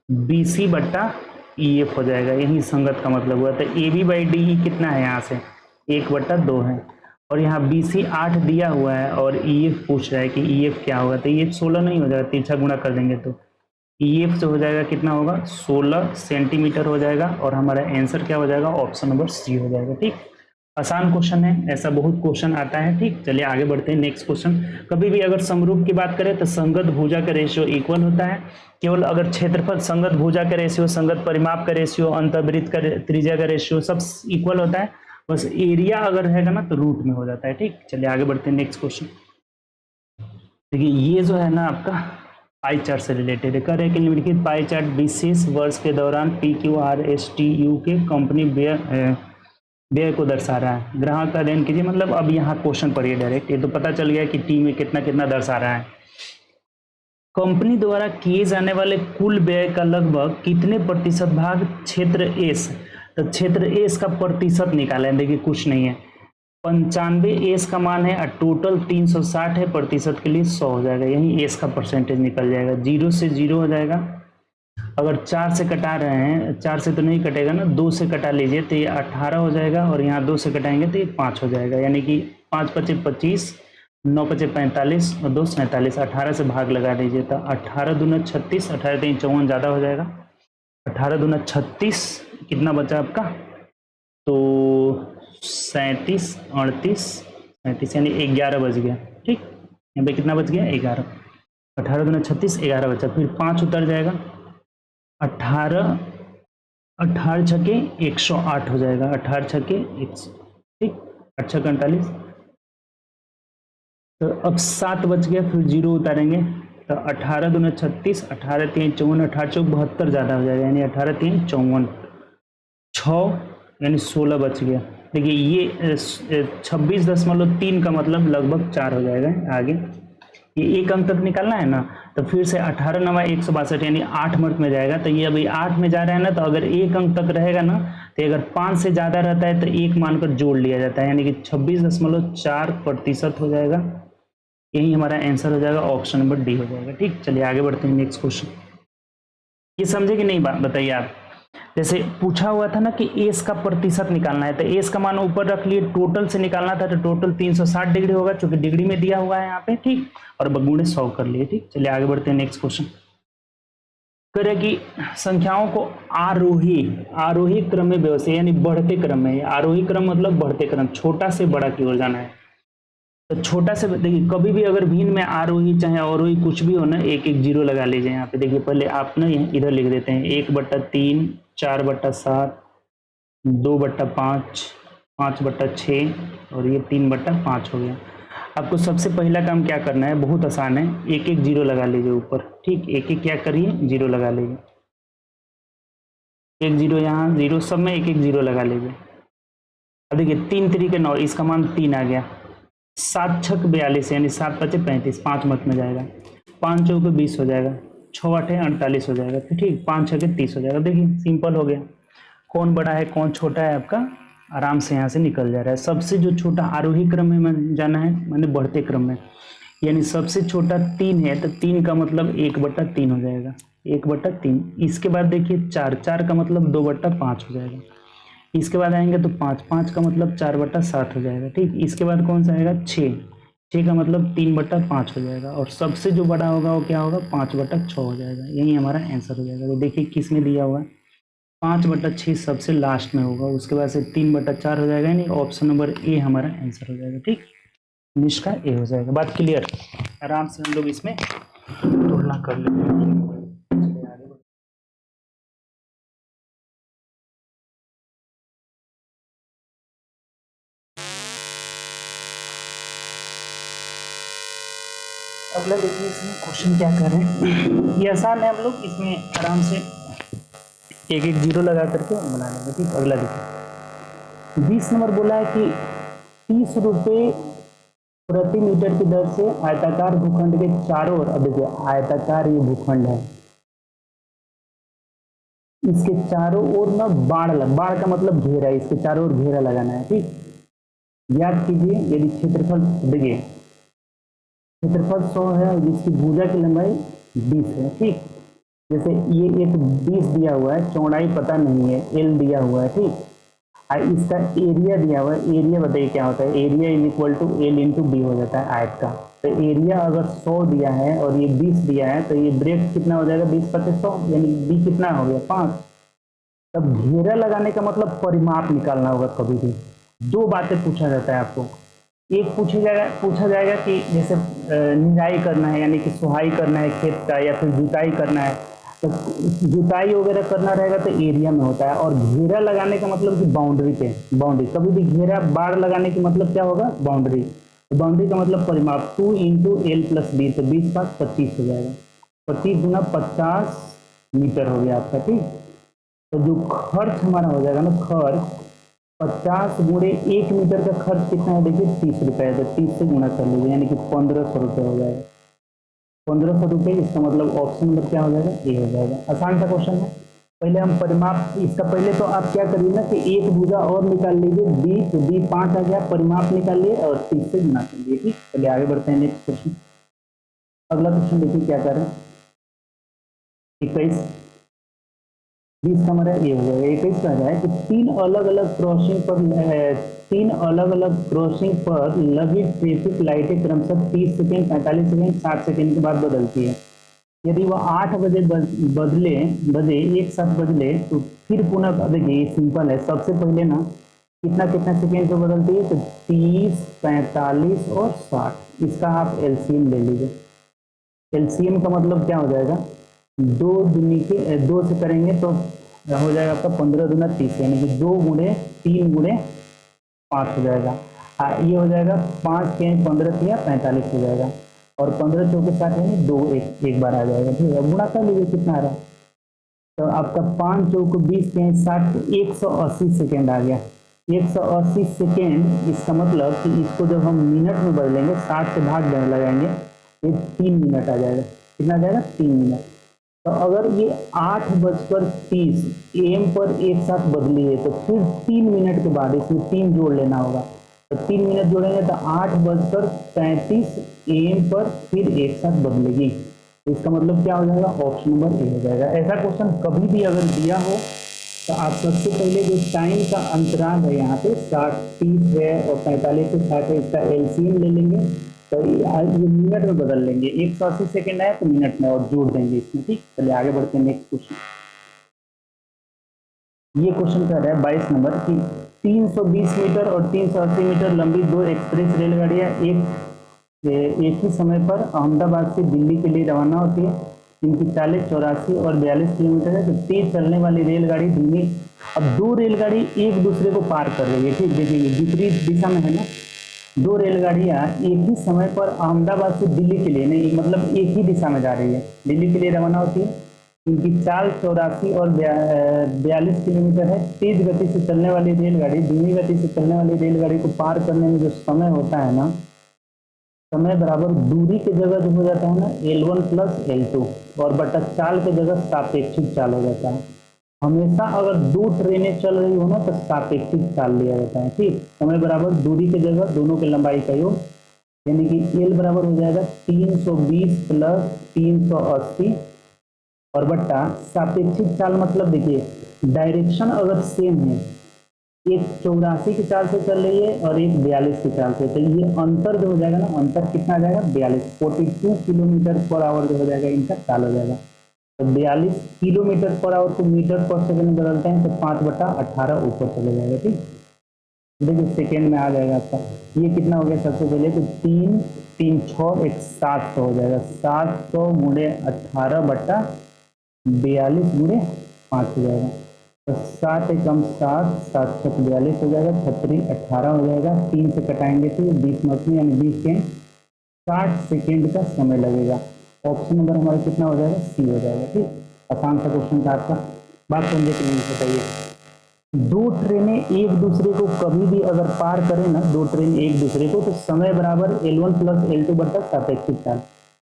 B C बट्टा ई एफ हो जाएगा, यही संगत का मतलब हुआ। तो A B by D E कितना है, यहाँ से 1/2 है, और यहाँ बी सी 8 दिया हुआ है, और ई एफ पूछ रहा है कि ई एफ क्या होगा, तो ई एफ 16 नहीं हो जाएगा, तिरछा गुणा कर देंगे तो ई एफ से हो जाएगा कितना होगा 16 सेंटीमीटर हो जाएगा, और हमारा आंसर क्या हो जाएगा, ऑप्शन नंबर सी हो जाएगा। ठीक, आसान क्वेश्चन है, ऐसा बहुत क्वेश्चन आता है। ठीक, चलिए आगे बढ़ते हैं नेक्स्ट क्वेश्चन। कभी भी अगर समरूप की बात करें तो संगत भुजा का रेशियो इक्वल होता है। केवल अगर क्षेत्रफल, संगत भुजा का रेशियो, संगत परिमाप का रेशियो, अंतर्वृत्त का त्रिज्या का रेशियो सब इक्वल होता है, बस एरिया अगर रहेगा ना तो रूट में हो जाता है। ठीक, चलिए आगे बढ़ते हैं नेक्स्ट क्वेश्चन। देखिए ये जो है ना आपका पाई चार्ट से रिलेटेड है, कह रहे कि निम्नलिखित पाई चार्ट विशेष वर्ष के दौरान P Q R S T U के कंपनी व्यय को दर्शा रहा है। ग्राहक का अध्ययन कीजिए, मतलब अब यहाँ क्वेश्चन पढ़िए डायरेक्ट, ये तो पता चल गया कि टी में कितना कितना दर्शा रहा है। कंपनी द्वारा किए जाने वाले कुल व्यय का लगभग कितने प्रतिशत भाग क्षेत्र एस, तो क्षेत्र एस का प्रतिशत निकाला है। देखिए कुछ नहीं है, 95 एस का मान है, और टोटल 360 है, प्रतिशत के लिए 100 हो जाएगा, यही एस का परसेंटेज निकल जाएगा। 0 से 0 हो जाएगा। अगर 4 से कटा रहे हैं, 4 से तो नहीं कटेगा ना, 2 से कटा लीजिए तो ये 18 हो जाएगा, और यहाँ 2 से कटाएंगे तो ये 5 हो जाएगा, यानी कि 5 × 5 = 25, 9 × 5 = 45, और 2 × 47, 18 से भाग लगा दीजिए तो 18 दूना 36, 18 × 3 = 54, ज़्यादा हो जाएगा। 18 दूना 36, कितना बचा आपका, तो 37, 38, यानी 11 बच गया। ठीक, यहाँ पे कितना बच गया 11, 18 दूना 36, 11 बचा, फिर 5 उतर जाएगा, 18 छके 108 हो जाएगा, 18 छके 100। ठीक, 8 छके 48, तो अब 7 बच गया, फिर 0 उतारेंगे तो 18 दूना 36, 18 × 3 = 54, 18 × 4 = 72 ज़्यादा हो जाएगा, यानी 18 × 3 = 54, 6 यानी 16 बच गया। देखिए ये 26.3 का मतलब लगभग 4 हो जाएगा। आगे ये 1 अंक तक निकालना है ना, तो फिर से 18 × 9 = 162, यानी 8 अंक में जाएगा। तो ये अभी 8 में जा रहा है ना, तो अगर 1 अंक तक रहेगा ना, तो अगर 5 से ज़्यादा रहता है तो 1 मानकर जोड़ लिया जाता है, यानी कि 26.4% हो जाएगा। यही हमारा आंसर हो जाएगा, ऑप्शन नंबर डी हो जाएगा। ठीक, चलिए आगे बढ़ते हैं नेक्स्ट क्वेश्चन। ये समझे कि नहीं बात, बताइए आप। जैसे पूछा हुआ था ना कि एस का प्रतिशत निकालना है, तो एस का मान ऊपर रख लिए, टोटल से निकालना था, तो टोटल 360 डिग्री होगा, क्योंकि डिग्री में दिया हुआ है यहाँ पे। ठीक, और बगुणे 100 कर लिए। ठीक, चलिए आगे बढ़ते हैं नेक्स्ट क्वेश्चन। कह रहे कि संख्याओं को आरोही क्रम में व्यवस्थित, यानी बढ़ते क्रम में, आरोही क्रम मतलब बढ़ते क्रम, छोटा से बड़ा की ओर जाना है। तो छोटा से, देखिए कभी भी अगर भिन्न में आरोही चाहे अवरोही कुछ भी हो ना, 1 0 लगा लीजिए यहाँ पे। देखिए पहले आप ना इधर लिख देते हैं 1/3, 4/7, 2/5, 5/6, और ये 3/5 हो गया। आपको सबसे पहला काम क्या करना है, बहुत आसान है, 1 0 लगा लीजिए ऊपर। ठीक, 1 क्या करिए 0 लगा लीजिए, 1 0 यहाँ, 0 सब में 1 0 लगा लीजिए। अब देखिए 3 3 के 9, इसका मान 3 आ गया। 7 छक 42, यानी 7 5 35, 5 मत में जाएगा। 5 चौके 20 हो जाएगा, 6 8 48 हो जाएगा। फिर ठीक, 5 6 30 हो जाएगा। देखिए सिंपल हो गया। कौन बड़ा है कौन छोटा है आपका, आराम से यहाँ से निकल जा रहा है। सबसे जो छोटा आरोही क्रम में जाना है, मैंने बढ़ते क्रम में, यानी सबसे छोटा 3 है तो 3 का मतलब 1/3 हो जाएगा, 1/3। इसके बाद देखिए 4, 4 का मतलब 2/5 हो जाएगा। इसके बाद आएंगे तो 5, 5 का मतलब 4/7 हो जाएगा। ठीक, इसके बाद कौन सा आएगा 6, 6 का मतलब 3/5 हो जाएगा। और सबसे जो बड़ा होगा वो क्या होगा 5/6 हो जाएगा। यही हमारा आंसर हो जाएगा। तो देखिए किस में दिया हुआ है 5/6 सबसे लास्ट में होगा, उसके बाद से 3/4 हो जाएगा, यानी ऑप्शन नंबर ए हमारा आंसर हो जाएगा। ठीक, निष्का ए हो जाएगा। बात क्लियर, आराम से हम लोग इसमें तुलना कर लेते हैं। चलिए आगे बढ़ते हैं। अगला देखिए इसमें क्वेश्चन क्या कर रहे हैं, ये आसान है, हम लोग इसमें आराम से एक एक जीरो लगा करके बना लेंगे। ठीक, अगला देखिए 20 नंबर बोला है कि 30 रुपये प्रति मीटर की दर से आयताकार भूखंड के चारों ओर, अब देखिए आयताकार ये भूखंड है, इसके चारों ओर ना बाढ़ का मतलब घेरा, इसके चारों ओर घेरा लगाना है। ठीक, याद कीजिए यदि क्षेत्रफल, देखिए क्षेत्रफल 100 है और इसकी भुजा की लंबाई 20 है। ठीक, जैसे ये एक 20 दिया हुआ है, चौड़ाई पता नहीं है, एल दिया हुआ है। ठीक, और इसका एरिया दिया हुआ है, एरिया बताइए क्या होता है, area is equal to L into B हो जाता है आयत का। तो एरिया अगर 100 दिया है और ये 20 दिया है तो ये ब्रेक कितना हो जाएगा 20/100, यानी बी कितना हो गया 5। तब घेरा लगाने का मतलब परिमाप निकालना होगा। कभी भी दो बातें पूछा जाता है आपको, एक पूछा जाएगा कि जैसे निराई करना है, यानी कि सुहाई करना है खेत का, या फिर जुताई करना है, तो जुताई वगैरह करना रहेगा तो एरिया में होता है। और घेरा लगाने का मतलब कि बाउंड्री पे, बाउंड्री कभी भी घेरा बाढ़ लगाने की मतलब क्या होगा बाउंड्री, तो बाउंड्री का मतलब परिमाप 2 इंटू एल प्लस बी, तो 20/25 हो जाएगा, 25 गुना 50 मीटर हो गया आपका। ठीक, तो जो खर्च हमारा हो जाएगा ना, खर्च 50 गुणे 1 मीटर का खर्च कितना है, देखिए 30 रुपये, तो 30 से गुना कर लीजिए, यानी कि 1500 रुपये हो जाएगा। 1500 रुपये, इसका मतलब ऑप्शन नंबर क्या हो जाएगा ए हो जाएगा। आसान सा क्वेश्चन है। पहले हम परिमाप, इसका पहले तो आप क्या करिए ना कि एक भुजा और निकाल लीजिए, बी, तो बी 5 आ गया, परिमाप निकालिए और 30 से गुना कर लीजिए। ठीक, चलिए आगे बढ़ते हैं नेक्स्ट क्वेश्चन। अगला क्वेश्चन देखिए क्या कर रहे हैं, 21 20 का हमारा ये हो जाएगा। 21 का है कि तीन अलग अलग क्रॉसिंग पर लगी ट्रैफिक लाइटें क्रमशः 30 सेकेंड, 45 सेकेंड, 60 सेकेंड के बाद बदलती है। यदि वह 8 बजे बजे एक साथ बदले तो फिर पुनः, देखिए ये सिंपल है, सबसे पहले ना कितना कितना सेकेंड पे बदलती है, तो 30, 45 और 60। इसका आप एलसीएम ले लीजिए। एलसीएम का मतलब क्या हो जाएगा, 2 से करेंगे तो हो जाएगा आपका 15 दूना 30, यानी कि 2 गुणे 3 गुणे 5 हो जाएगा। ये हो जाएगा 5 के 15 या 45 हो जाएगा, और 15 चौके 60 यानी 2 एक बार आ जाएगा। ठीक है, गुणा कर लीजिए कितना आ रहा है, तो आपका 5 चौको 20 के 60, 180 सेकेंड आ गया। 180 सेकेंड, इसका मतलब कि इसको जब हम मिनट में बदलेंगे, 60 से भाग लगाएंगे, ये 3 मिनट आ जाएगा। कितना आ जाएगा 3 मिनट। तो अगर ये 8:30 AM पर एक साथ बदली है तो फिर 3 मिनट के बाद इसमें 3 जोड़ लेना होगा, तो 3 मिनट जोड़ेंगे तो 8:35 AM पर फिर एक साथ बदलेगी। इसका मतलब क्या हो जाएगा, ऑप्शन नंबर ए हो जाएगा। ऐसा क्वेश्चन कभी भी अगर दिया हो तो आप सबसे पहले जो टाइम का अंतराल है यहाँ पे 30 है और 45 से 60 है, इसका एलसीएम ले लेंगे, तो ये मिनट में बदल लेंगे। 180 सेकेंड है तो मिनट में और जोड़ देंगे इसमें। ठीक, चलिए आगे बढ़ते हैं नेक्स्ट क्वेश्चन। ये क्वेश्चन कर रहा है 22 नंबर की 320 मीटर और 380 मीटर लंबी 2 एक्सप्रेस रेलगाड़ियां एक ही समय पर अहमदाबाद से दिल्ली के लिए रवाना होती है। इनकी 40, 84 और 42 किलोमीटर है। तो तेज चलने वाली रेलगाड़ी धीमी, अब 2 रेलगाड़ी एक दूसरे को पार कर रही है। ठीक, देखेंगे विपरीत दिशा में है ना, 2 रेलगाड़ियां एक ही समय पर अहमदाबाद से दिल्ली के लिए, नहीं मतलब एक ही दिशा में जा रही है, दिल्ली के लिए रवाना होती है। इनकी चाल 84 और 42 किलोमीटर है। तेज गति से चलने वाली रेलगाड़ी धीमी गति से चलने वाली रेलगाड़ी को पार करने में जो समय होता है ना, समय बराबर दूरी की जगह जो हो जाता है ना L1 + L2, और बटा चाल की जगह सापेक्षिक चाल हो जाता है। हमेशा अगर दो ट्रेनें चल रही हो ना तो सापेक्षिक चाल लिया जाता है। ठीक, समय बराबर दूरी की जगह दोनों के लंबाई का योग, यानी कि एल बराबर हो जाएगा 320 प्लस 380 और बट्टा सापेक्षिक चाल मतलब देखिए डायरेक्शन अगर सेम है, एक 84 की चाल से चल रही है और एक 42 की चाल से, तो ये अंतर जो हो जाएगा ना, अंतर कितना आ जाएगा 42 किलोमीटर पर आवर जो हो जाएगा, इनका चाल हो जाएगा। तो 42 किलोमीटर पर आवर को मीटर पर सेकंड में बदलते हैं तो 5/18 ऊपर चले जाएगा। ठीक, देखिए सेकेंड में आ जाएगा आपका, ये कितना हो गया सबसे पहले तो 3 3 6 एक 700 हो जाएगा, 700 गुणे 18/42 गुणे 5 हो जाएगा। तो 7 एकम 7 7 छक 42 हो जाएगा, 36 18 हो जाएगा, 3 से कटाएंगे तो 20 मिनट में यानी 20 के 60 सेकेंड का समय लगेगा। ऑप्शन नंबर हमारा कितना हो जाएगा, सी हो जाएगा। ठीक, आसान सा क्वेश्चन था आपका, बात समझे कि नहीं बताइए। दो ट्रेनें एक दूसरे को कभी भी अगर पार करें ना, दो ट्रेन एक दूसरे को, तो समय बराबर L1 प्लस L2 बटा सापेक्षिक चाल,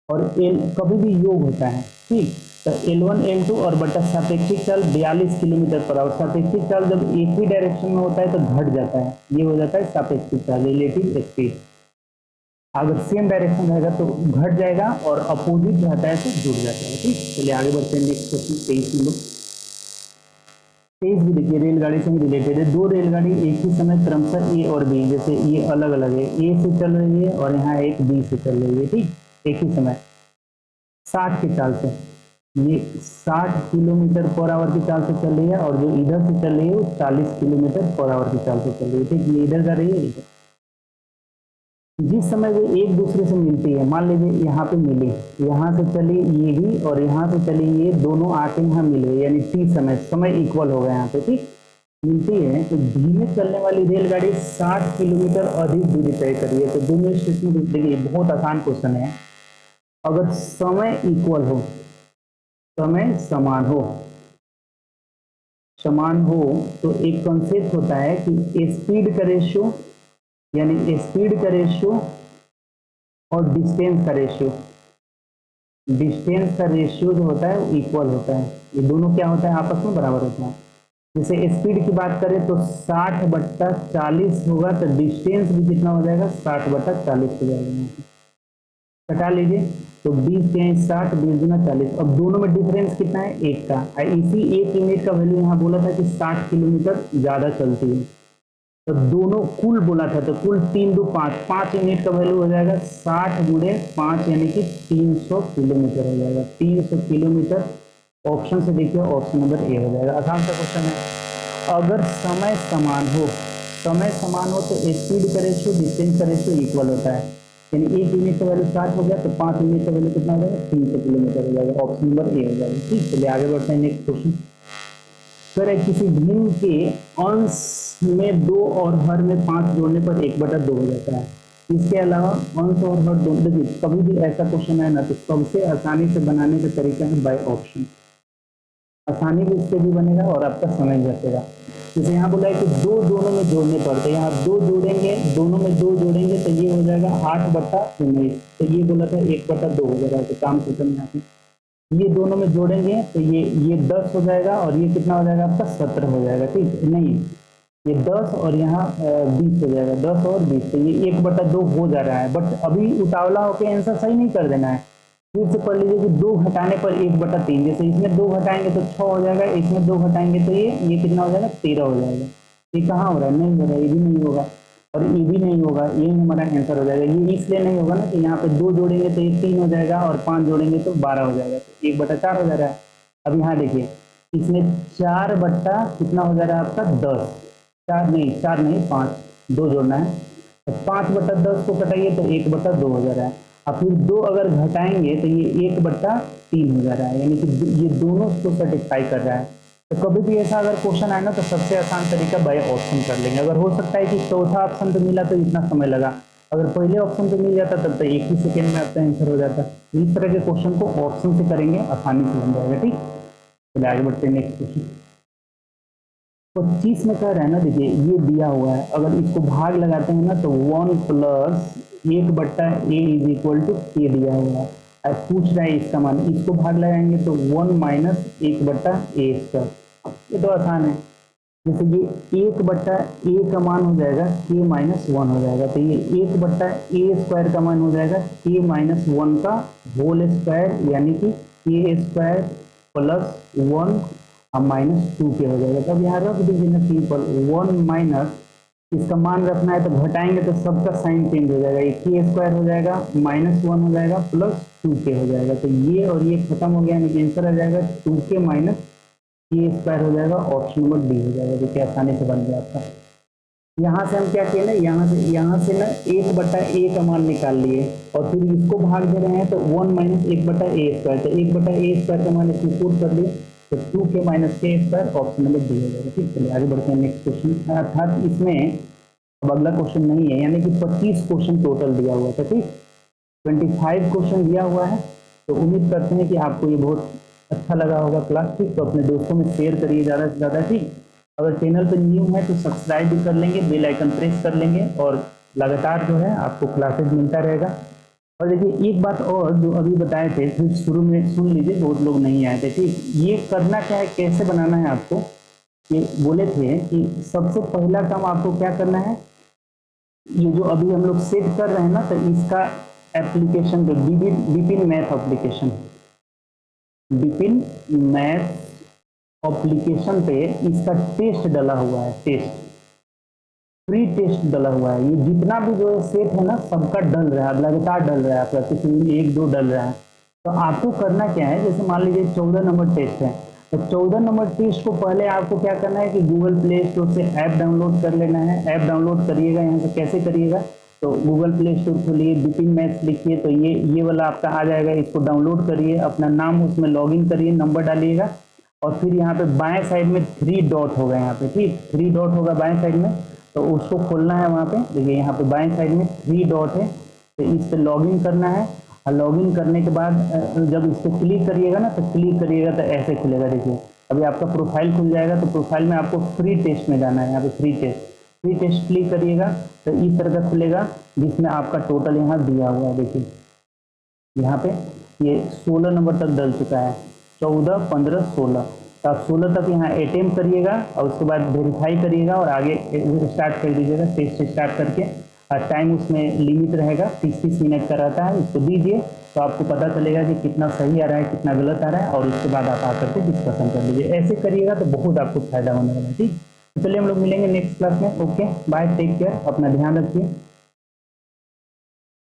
और एल कभी भी योग होता है। ठीक, तो L1 L2 और बटा सापेक्षिक चाल 42 किलोमीटर पर आवर। सापेक्षिक चाल जब एक ही डायरेक्शन में होता है तो घट जाता है, ये हो जाता है सापेक्षिक चाल, रिलेटिव स्पीड। अगर सेम डायरेक्शन रहेगा तो घट जाएगा और अपोजिट रहता है तो जुड़ जाता है। ठीक, चलिए आगे बढ़ते हैं नेक्स्ट क्वेश्चन 23 में। 23 भी देखिए रेलगाड़ी से रिलेटेड है। दो रेलगाड़ी एक ही समय क्रमशः ए और बी, जैसे ये अलग अलग है, ए से चल रही है और यहाँ एक बी से चल रही है। ठीक, एक ही समय 60 की चाल से, ये 60 किलोमीटर पर आवर की चाल से चल रही है, और जो इधर से चल रही है वो 40 किलोमीटर पर आवर की चाल से चल रही है। ठीक, ये इधर जा रही है इधर। जिस समय वो एक दूसरे से मिलती है, मान लीजिए यहाँ पे मिली, यहाँ से चली ये भी और यहाँ से चली ये, दोनों आके यहाँ मिले, यानी टी समय, समय इक्वल हो गया यहाँ पे। ठीक, मिलती है तो धीमे चलने वाली रेलगाड़ी 60 किलोमीटर अधिक दूरी तय करी है। तो दोनों स्टेशन, देखिए बहुत आसान क्वेश्चन है। अगर समय इक्वल हो, समय समान हो तो एक कंसेप्ट होता है कि स्पीड का रेशियो, यानी स्पीड का रेशियो और डिस्टेंस का रेशियो जो होता है वो इक्वल होता है। ये दोनों क्या होता है, आपस में बराबर होता है। जैसे स्पीड की बात करें तो 60/40 होगा, तो डिस्टेंस भी कितना हो जाएगा, 60/40 हो जाएगा। कटा लीजिए तो 20 के 60, 20 गुना 40। अब दोनों में डिफरेंस कितना है, एक का। इसी एक यूनिट का वैल्यू यहाँ बोला था कि 60 किलोमीटर ज्यादा चलती है, तो दोनों कुल बोला था, तो कुल 3 2 5, 5 यूनिट का वैल्यू हो जाएगा 60 गुणे 5 यानी कि 300 किलोमीटर हो जाएगा। 300 किलोमीटर ऑप्शन से देखिए, ऑप्शन नंबर ए हो जाएगा। आसान सा क्वेश्चन है। अगर समय समान हो तो स्पीड का रेशियो डिस्टेंस का रेशियो इक्वल होता है, यानी एक यूनिट का वैल्यू 60 हो गया तो 5 यूनिट का वैल्यू कितना हो जाएगा, 300 किलोमीटर हो जाएगा। ऑप्शन नंबर ए हो जाएगा। ठीक, चलिए आगे बढ़ते हैं नेक्स्ट क्वेश्चन। करें किसी भिन्न के अंश में 2 और हर में 5 जोड़ने पर 1/2 हो जाता है। इसके अलावा अंश और हर दोनों, देखिए कभी भी ऐसा क्वेश्चन है ना तो सबसे आसानी से बनाने का तरीका है बाय ऑप्शन। आसानी भी इससे भी बनेगा और आपका समय भी बचेगा। जैसे यहाँ बोला है कि दोनों में जोड़ने पड़ते हैं, यहाँ 2 जोड़ेंगे, दोनों में 2 जोड़ेंगे तो ये हो जाएगा 8/19, तो ये बोला था 1/2 हो जाएगा, तो काम खत्म यहाँ पे। ये दोनों में जोड़ेंगे तो ये 10 हो जाएगा और ये कितना हो जाएगा आपका 17 हो जाएगा। ठीक, नहीं ये 10 और यहाँ 20 हो जाएगा, 10 और 20, तो ये 1/2 हो जा रहा है। बट अभी उतावला होकर आंसर सही नहीं कर देना है, फिर से पढ़ लीजिए कि 2 घटाने पर 1/3, जैसे इसमें 2 घटाएंगे तो 6 हो जाएगा, इसमें 2 घटाएंगे तो ये कितना हो जाएगा 13 हो जाएगा। ये कहाँ हो रहा है, नहीं हो रहा है, ये भी नहीं होगा और ये भी नहीं होगा, ये हमारा आंसर हो जाएगा। ये इसलिए नहीं होगा ना कि यहाँ पे 2 जोड़ेंगे तो ये 3 हो जाएगा और 5 जोड़ेंगे तो 12 हो जाएगा, तो 1/4 हो जा रहा है। अब यहाँ देखिए इसमें 4 बट्टा कितना हो जा रहा है आपका 10, 4 नहीं 5, 2 जोड़ना है तो 5/10 को कटाइए तो 1/2 हो जा रहा है। और फिर 2 अगर घटाएंगे तो ये 1/3 हो जा रहा है, यानी कि ये दोनों को सेटिस्फाई कर रहा है। तो कभी भी ऐसा अगर क्वेश्चन आए ना तो सबसे आसान तरीका बाय ऑप्शन कर लेंगे। अगर हो सकता है कि चौथा ऑप्शन तो मिला तो इतना समय लगा, अगर पहले ऑप्शन तो मिल जाता तब तो एक ही सेकेंड में आपका आंसर हो जाता। इस तरह के क्वेश्चन को ऑप्शन से करेंगे, आसानी से बन जाएगा। ठीक, चलिए आगे बढ़ते हैं नेक्स्ट क्वेश्चन। 25 में कह रहा है ना, देखिए ये दिया हुआ है, अगर इसको भाग लगाते हैं ना तो 1 + 1/a = a दिया हुआ है। अब पूछ रहा है इसका मान, इसको भाग लगाएंगे तो 1 - 1/a²। ये तो आसान है। जैसे ये 1/a का मान हो जाएगा k-1 हो जाएगा, तो ये 1/a² का मान हो जाएगा k-1 का होल स्क्वायर, यानी कि k² + 1 -2k हो जाएगा। तब यहाँ रख दीजिए ना सिंपल, 1 माइनस इसका मान रखना है तो घटाएंगे तो सबका साइन चेंज हो जाएगा, ये k² हो जाएगा, -1 हो जाएगा, +2k हो जाएगा। तो ये और ये खत्म हो गया, यानी आंसर आ जाएगा 2k - k² हो जाएगा, ऑप्शन नंबर डी हो जाएगा। देखिए आसानी से बन गया आपका। यहाँ से हम क्या किए ना, यहाँ से ना 1/a का मान निकाल लिए और फिर इसको भाग दे रहे हैं तो 1 - 1/a², तो 1/a² का मान इसमें पुट कर लिए तो 2k - k², option number D हो जाएगा। ठीक, चलिए आगे बढ़ते हैं नेक्स्ट क्वेश्चन। अर्थात इसमें अब अगला क्वेश्चन नहीं है, यानी कि 25 क्वेश्चन टोटल दिया हुआ था। ठीक, 25 क्वेश्चन दिया हुआ है, तो उम्मीद करते हैं कि आपको ये बहुत अच्छा लगा होगा क्लास। ठीक, तो अपने दोस्तों में शेयर करिए ज़्यादा से ज़्यादा। ठीक, अगर चैनल पर न्यू है तो सब्सक्राइब भी कर लेंगे, बेल आइकन प्रेस कर लेंगे और लगातार जो है आपको क्लासेज मिलता रहेगा। और देखिए एक बात और जो अभी बताए थे, फिर शुरू में सुन लीजिए, बहुत लोग नहीं आए थे। ठीक, ये करना क्या है, कैसे बनाना है आपको, ये बोले थे कि सबसे पहला काम आपको क्या करना है, ये जो अभी हम लोग सेट कर रहे हैं ना, तो इसका एप्लीकेशन जो Vipin math application, Vipin math application पे इसका टेस्ट डला हुआ है, टेस्ट फ्री टेस्ट डला हुआ है। ये जितना भी जो सेट है ना सबका डल रहा है, लगातार डल रहा है, आपका किसी में 1-2 डल रहा है। तो आपको करना क्या है, जैसे मान लीजिए 14 नंबर टेस्ट है, तो 14 नंबर टेस्ट को पहले आपको क्या करना है कि गूगल प्ले स्टोर से ऐप डाउनलोड कर लेना है। ऐप डाउनलोड करिएगा, यहाँ से कैसे करिएगा, तो गूगल प्ले स्टोर खोलिए, विपिन मैथ्स लिखिए, तो ये वाला आपका आ जाएगा। इसको डाउनलोड करिए, अपना नाम उसमें लॉगिन करिए, नंबर डालिएगा और फिर यहाँ पे बाएं साइड में 3 डॉट होगा, यहाँ पे ठीक 3 डॉट होगा बाएं साइड में, तो उसको खोलना है। वहाँ पे देखिए यहाँ पे बाएं साइड में 3 डॉट है, तो इस पे लॉगिन करना है। और लॉगिन करने के बाद जब इस पर क्लिक करिएगा ना, तो क्लिक करिएगा तो ऐसे खुलेगा। देखिए अभी आपका प्रोफाइल खुल जाएगा, तो प्रोफाइल में आपको फ्री टेस्ट में जाना है। यहाँ पे फ्री टेस्ट क्लिक करिएगा तो इस तरह का खुलेगा, जिसमें आपका टोटल यहाँ दिया हुआ है। देखिए यहाँ पे ये 16 नंबर तक डल चुका है, 14, 15, 16, तो आप 16 तक यहाँ अटेम्प्ट करिएगा और उसके बाद वेरीफाई करिएगा और आगे स्टार्ट कर दीजिएगा। टेस्ट स्टार्ट करके टाइम उसमें लिमिट रहेगा, 30 मिनट का रहता है, इसको दीजिए तो आपको पता चलेगा कि कितना सही आ रहा है, कितना गलत आ रहा है, और उसके बाद आप आकर के डिस्कशन कर लीजिए। ऐसे करिएगा तो बहुत आपको फायदा होने वाला है। ठीक, तो चलिए हम लोग मिलेंगे नेक्स्ट क्लास में। ओके बाय, टेक केयर, अपना ध्यान रखिए।